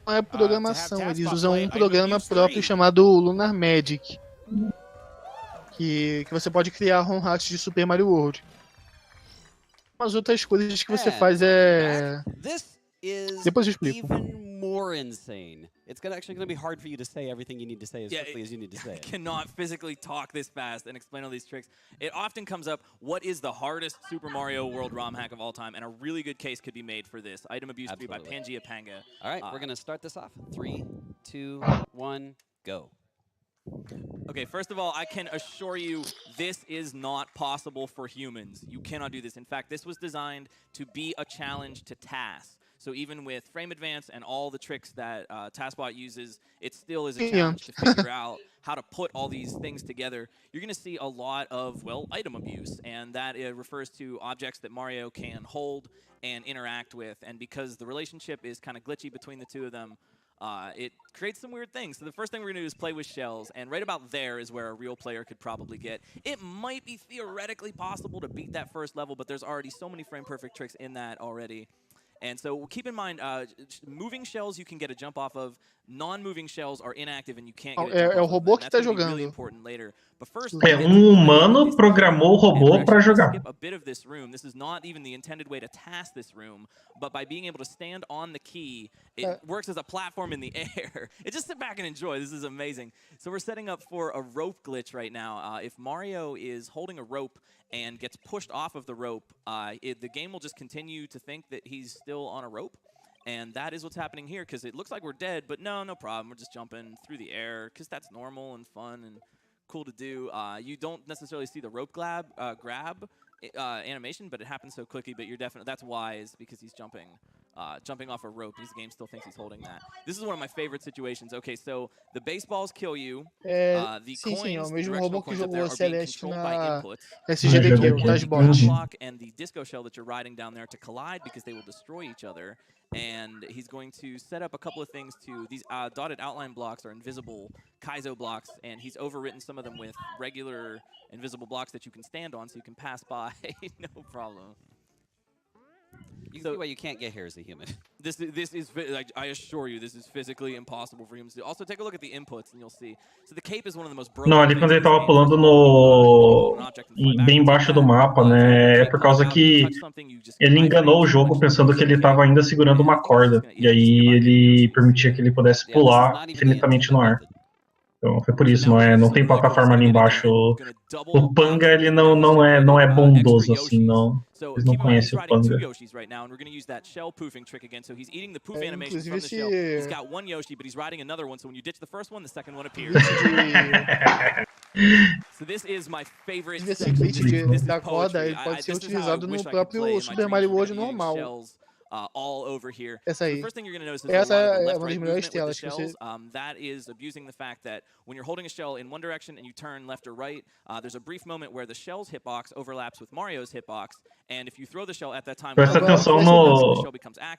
Não é programação, eles usam um programa próprio chamado Lunar Magic, que você pode criar ROM hacks de Super Mario World. Umas outras coisas que você faz é... Depois eu explico. More insane. It's actually going to be hard for you to say everything you need to say as quickly as you need to say. I cannot physically talk this fast and explain all these tricks. It often comes up, what is the hardest Super Mario World ROM hack of all time? And a really good case could be made for this. Item Abuse 3 by PangaeaPanga. All right, we're going to start this off. 3, 2, 1, go. Okay, first of all, I can assure you this is not possible for humans. You cannot do this. In fact, this was designed to be a challenge to TAS. So even with frame advance and all the tricks that TASBot uses, it still is a challenge to figure out how to put all these things together. You're going to see a lot of, well, item abuse, and that refers to objects that Mario can hold and interact with. And because the relationship is kind of glitchy between the two of them, it creates some weird things. So the first thing we're going to do is play with shells, and right about there is where a real player could probably get. It might be theoretically possible to beat that first level, but there's already so many frame-perfect tricks in that already. And so keep in mind, moving shells you can get a jump off of. Non-moving shells are inactive and you can't get a jump É o off robô of. que tá jogando. É, humano programou o robô para jogar. Skip a bit of this room. This is not even the intended way to task this room, but by being able to stand on the key, it works as a platform in the air. Just sit back and enjoy. This is amazing. So we're setting up for a rope glitch right now. If Mario is holding a rope and gets pushed off of the rope, the game will just continue to think that he's still on a rope. And that is what's happening here, because it looks like we're dead, but no problem. We're just jumping through the air, because that's normal and fun and cool to do. You don't necessarily see the rope grab animation, but it happens so quickly. But you're definitely, that's wise, because he's jumping off a rope, because the game still thinks he's holding that. This is one of my favorite situations. Okay, so the baseballs kill you. The coins, the directional coins up there are being controlled by inputs. GDQx, The block and the disco shell that you're riding down there to collide, because they will destroy each other. And he's going to set up a couple of things to these dotted outline blocks are invisible Kaizo blocks, and he's overwritten some of them with regular invisible blocks that you can stand on, so you can pass by no problem. You can see why you can't get here as a human. This is, like, I assure you, this is physically impossible for humans to do. Also, take a look at the inputs, and you'll see. So the cape is one of the most broken. Não, ali quando ele tava pulando no bem embaixo do mapa, né? É por causa que ele enganou o jogo pensando que ele estava ainda segurando uma corda. E aí ele permitia que ele pudesse pular infinitamente no ar. Então foi por isso, não tem plataforma ali embaixo. O Panga ele não é bondoso assim, não. Eles não conhecem o Panga. Inclusive esse... Esse glitch da corda ele pode ser utilizado no próprio Super Mario World normal. All over here. Essa aí. So the first thing you're going to notice is Essa a lot of the é uma das left-right melhores movement with telas the que shells. você... That is abusing the fact that when you're holding a shell in one direction and you turn left or right, there's a brief moment where the shell's hitbox overlaps with Mario's hitbox, and if you throw the shell at that time, presta atenção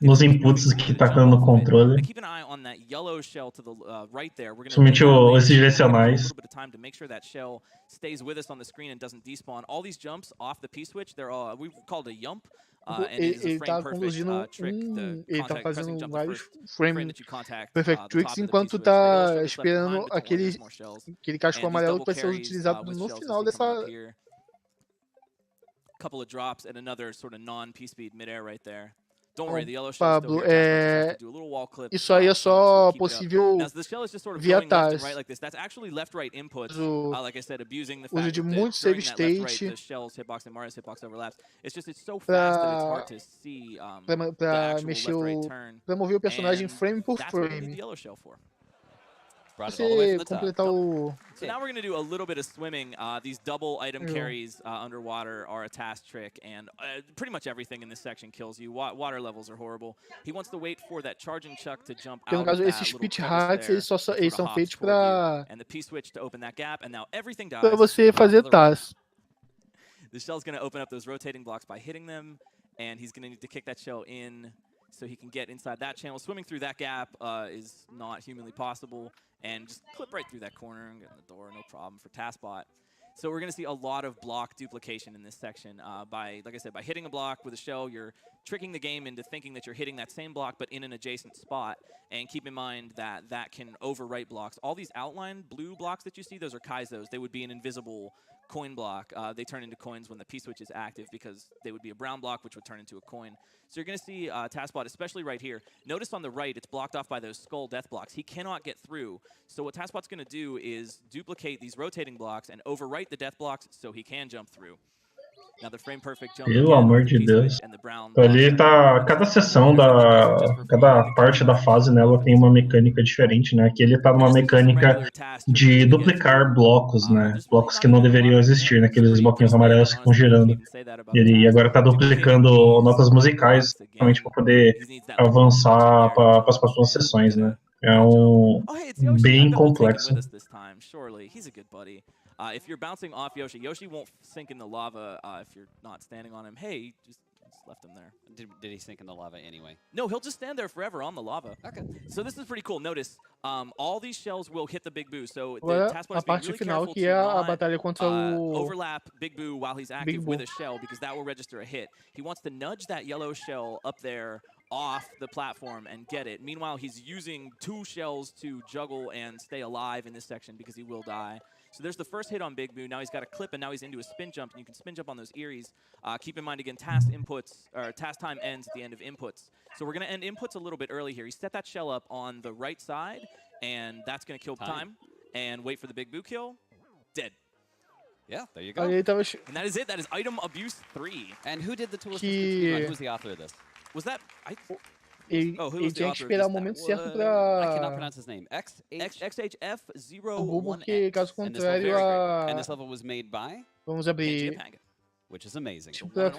nos inputs que tá dando no controle. Keep an eye on that yellow shell to the right there. We're going to esses direcionais. A little bit of time to make sure that shell stays with us on the screen and doesn't despawn. All these jumps off the P-switch, they're all we call it a yump. Ele tá conduzindo ele tá fazendo vários frame perfect tricks enquanto tá esperando aquele casco amarelo que vai ser utilizado no final dessa... Couple of drops and another sort of non-P-speed mid-air right there. Don't worry, the yellow shell Pablo, isso aí é só possível via TAS. Uso de muito save state para mover o personagem frame por frame. Você completar o... So now we're going to do a little bit of swimming. These double item carries underwater are a task trick, and pretty much everything in this section kills you. Water levels are horrible. He wants to wait for that charging chuck to jump out. No caso, esses pitch hacks eles são feitos para and the P switch to open that gap, and now everything dies. Para você fazer TAS. The shell's going to open up those rotating blocks by hitting them, and he's going to need to kick that shell in so he can get inside that channel. Swimming through that gap is not humanly possible. And just clip right through that corner and get in the door, no problem for TASBot. So we're going to see a lot of block duplication in this section. By, like I said, by hitting a block with a shell, you're tricking the game into thinking that you're hitting that same block but in an adjacent spot. And keep in mind that that can overwrite blocks. All these outline blue blocks that you see, those are Kaizos. They would be an invisible coin block. They turn into coins when the P-switch is active because they would be a brown block which would turn into a coin. So you're going to see TASBot, especially right here. Notice on the right, it's blocked off by those skull death blocks. He cannot get through. So what TASBot's going to do is duplicate these rotating blocks and overwrite the death blocks so he can jump through. Now the frame perfect jump Pelo amor de Deus. Ali tá, cada sessão cada parte da fase nela tem uma mecânica diferente, né? Aqui ele tá numa mecânica de duplicar blocos, né? Blocos que não deveriam existir, né? Aqueles bloquinhos amarelos que ficam girando. Ele agora tá duplicando notas musicais, justamente para poder avançar para as próximas sessões, né? É bem complexo. If you're bouncing off Yoshi, Yoshi won't sink in the lava if you're not standing on him. Hey, just left him there. Did he sink in the lava anyway? No, he'll just stand there forever on the lava. Okay. So this is pretty cool. Notice, all these shells will hit the Big Boo. So Agora, the TASBot a is being parte really final careful que to é a not batalha contra o overlap Big Boo while he's active Boo. with a shell because that will register a hit. He wants to nudge that yellow shell up there off the platform and get it. Meanwhile, he's using 2 shells to juggle and stay alive in this section because he will die. So there's the first hit on Big Boo. Now he's got a clip, and now he's into a spin jump, and you can spin jump on those Eries. Keep in mind, again, task time ends at the end of inputs. So we're going to end inputs a little bit early here. He set that shell up on the right side, and that's going to kill time. And wait for the Big Boo kill. Dead. Yeah, there you go. Ali tava... And that is it. That is item abuse 3. And who did the tool assisted speedrun? Who's the author of this? Was that... Ele tinha que esperar o momento certo pra... I cannot pronounce his name. XHF01. O Google, que caso contrário And this level was made by? Vamos abrir... PangaeaPanga. Which is amazing. Pra...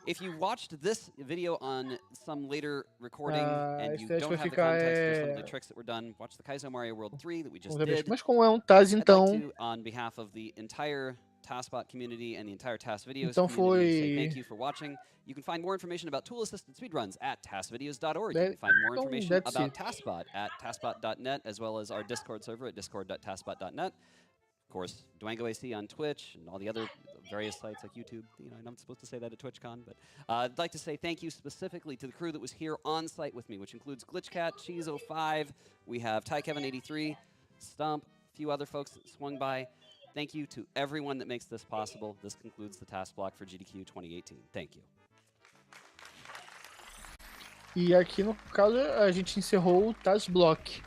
If you watched this video on some later recording and you don't have the ficar context for some of the tricks that were done, watch the Kaizo Mario World 3 that we just did. Mas como é TAS, então... I'd like to, on behalf of the entire TASBot community and the entire TAS Videos então community, say thank you for watching. You can find more information about tool-assisted speedruns at tasvideos.org. You can find more information about TASBot at tasbot.net, as well as our Discord server at discord.tasbot.net. Of course, dwangoAC on Twitch and all the other various sites like YouTube. You know, I'm not supposed to say that at TwitchCon, but I'd like to say thank you specifically to the crew that was here on site with me, which includes GlitchCat, Cheese05, we have TyKevin83, Stump, a few other folks that swung by. Thank you to everyone that makes this possible. This concludes the task block for GDQ 2018. Thank you. E aqui no caso a gente encerrou o TASBot.